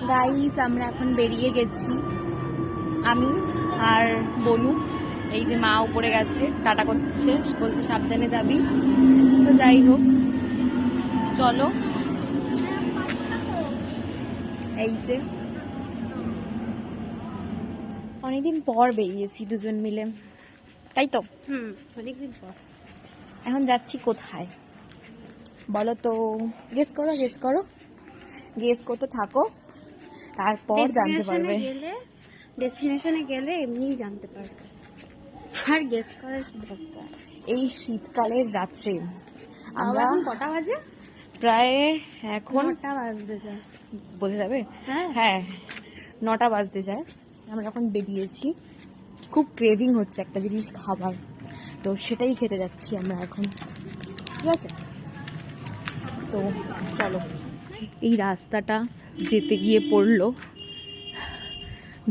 Guys আমরা এখন বেরিয়ে গেছি, আমি আর বনু। এই যে মা উপরে গেছে, টাটা করছে, বলছে সাবধানে যাবি। তো যাই হোক, চলো। এই যে অনেকদিন পর বেরিয়েছি দুজন মিলে, তাই তো? অনেকদিন পর। এখন যাচ্ছি কোথায় বলো তো? গেস করো, গেস করো, গেস করতে থাকো, তারপর জানতে পারবে। ডেস্টিনেশনে গেলে এমনিই জানতে পারবে, আর গেস করার কি দরকার। এই শীতকালের রাত্রে আমরা এখন কটা বাজে? প্রায় এখন 9টা বাজতে যায়। বোঝা যাবে? হ্যাঁ হ্যাঁ, 9টা বাজতে যায়। আমরা এখন বেরিয়েছি, খুব ক্রেভিং হচ্ছে একটা জিনিস খাবার, তো সেটাই খেতে যাচ্ছি আমরা এখন। ঠিক আছে, তো চলো। এই রাস্তাটা যেতে গিয়ে পড়লো,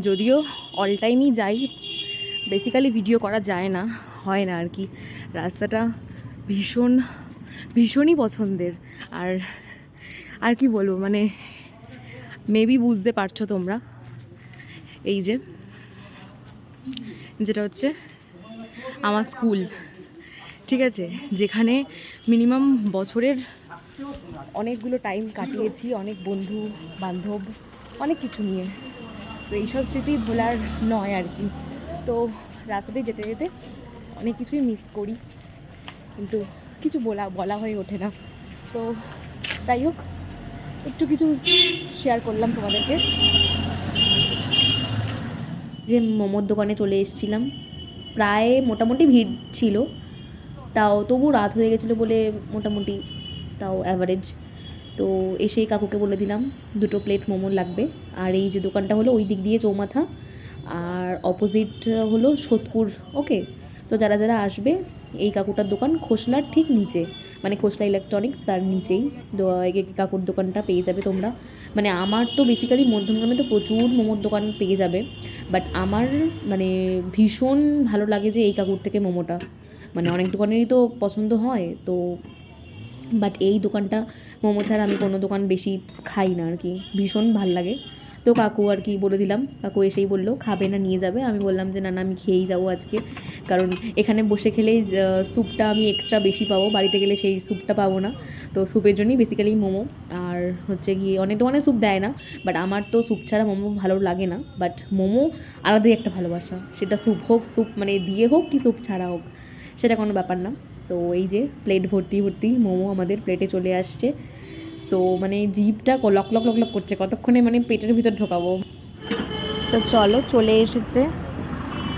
যদিও অল টাইমই যাই, বেসিক্যালি ভিডিও করা যায় না, হয় না আর কি। রাস্তাটা ভীষণই পছন্দের। আর আর কি বলবো, মানে মেবি বুঝতে পারছো তোমরা। এই যে যেটা হচ্ছে আমার স্কুল, ঠিক আছে, যেখানে মিনিমাম বছরের অনেকগুলো টাইম কাটিয়েছি, অনেক বন্ধু বান্ধব, অনেক কিছু নিয়ে। তো এইসব স্মৃতি ভোলার নয় আর কি। তো রাস্তাতে যেতে যেতে অনেক কিছুই মিস করি, কিন্তু কিছু বলা হয়ে ওঠে না। তো যাই হোক, একটু কিছু শেয়ার করলাম তোমাদেরকে। যে মোমোর দোকানে চলে এসেছিলাম, প্রায় মোটামুটি ভিড় ছিল, তাও তবু রাত হয়ে গেছিলো বলে মোটামুটি তাও অ্যাভারেজ। তো এসেই কাকুকে বলে দিলাম 2 প্লেট মোমো লাগবে। আর এই যে দোকানটা হলো ওই দিক দিয়ে চৌমাথা, আর অপোজিট হলো সোদপুর। ওকে, তো যারা যারা আসবে, এই কাকুটার দোকান খোসলার ঠিক নিচে, মানে খোসলা ইলেকট্রনিক্স তার নিচেই কাকুর দোকানটা পেয়ে যাবে তোমরা। মানে আমার তো বেসিক্যালি মধ্যমগ্রামে তো প্রচুর মোমোর দোকান পেয়ে যাবে, বাট আমার মানে ভীষণ ভালো লাগে যে এই কাকুর থেকে মোমোটা, মানে অনেক দোকানেরই তো পছন্দ হয় তো, বাট এই দোকানটা মোমো ছাড়া আমি কোনো দোকান বেশি খাই না আর কি, ভীষণ ভাল লাগে। তো কাকু আর কি বলে দিলাম, কাকু এসেই বললো খাবে না নিয়ে যাবে। আমি বললাম যে না না, আমি খেয়েই যাবো আজকে, কারণ এখানে বসে খেলেই স্যুপটা আমি এক্সট্রা বেশি পাবো, বাড়িতে গেলে সেই স্যুপটা পাবো না। তো স্যুপের জন্যই বেসিক্যালি মোমো। আর হচ্ছে গিয়ে অনেক দোকানে স্যুপ দেয় না, বাট আমার তো স্যুপ ছাড়া মোমো ভালো লাগে না। বাট মোমো আলাদাই একটা ভালোবাসা, সেটা স্যুপ হোক, স্যুপ মানে দিয়ে হোক কি স্যুপ ছাড়া হোক, সেটা কোনো ব্যাপার না। তো এই যে প্লেট ভর্তি ভর্তি মোমো আমাদের প্লেটে চলে আসছে। সো মানে জিভটা লক লক লক লক করছে, কতক্ষণে মানে পেটের ভিতর ঢোকাবো। তো চলো, চলে এসেছে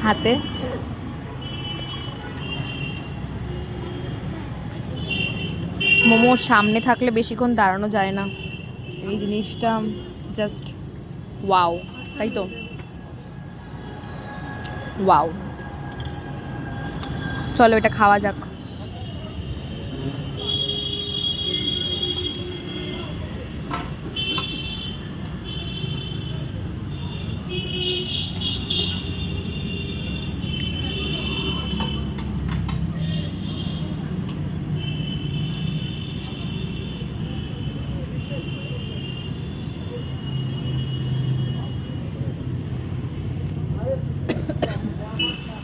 হাতে। মোমোর সামনে থাকলে বেশিক্ষণ দাঁড়ানো যায় না, এই জিনিসটা জাস্ট ওয়াও, তাই তো? ওয়াও, চলো এটা খাওয়া যাক।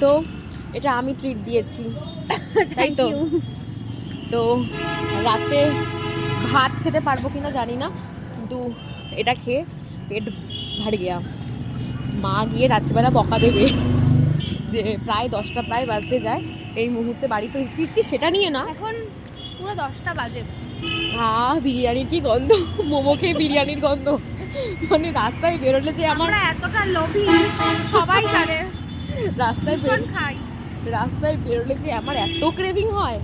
তো এটা আমি ট্রিট দিয়েছি, তাই তো? তো রাত্রে ভাত খেতে পারবো কিনা জানি না, কিন্তু এটা খেয়ে পেট ভর গিয়া। মা গিয়ে রাত্রিবেলা বকা দেবে যে প্রায় 10টা প্রায় বাজতে যায়, এই মুহূর্তে বাড়ি ফিরছি, সেটা নিয়ে না, এখন পুরো 10টা বাজে। বিরিয়ানির কি গন্ধ, মোমো খেয়ে বিরিয়ানির গন্ধ, মানে রাস্তায় বেরোলে যে আমার এতটা লোভী সবাই জানে, রাস্তায় খাই। রাস্তায় বেরোলে যে আমার এত ক্রেভিং হয়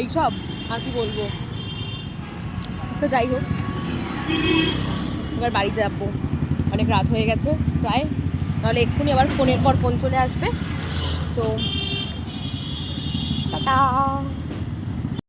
এইসব, আর কি বলবো। তো যাই হোক, এবার বাড়ি যাবো, অনেক রাত হয়ে গেছে প্রায়, নাহলে এক্ষুনি আবার ফোনের পর ফোন চলে আসবে। তো টাটা।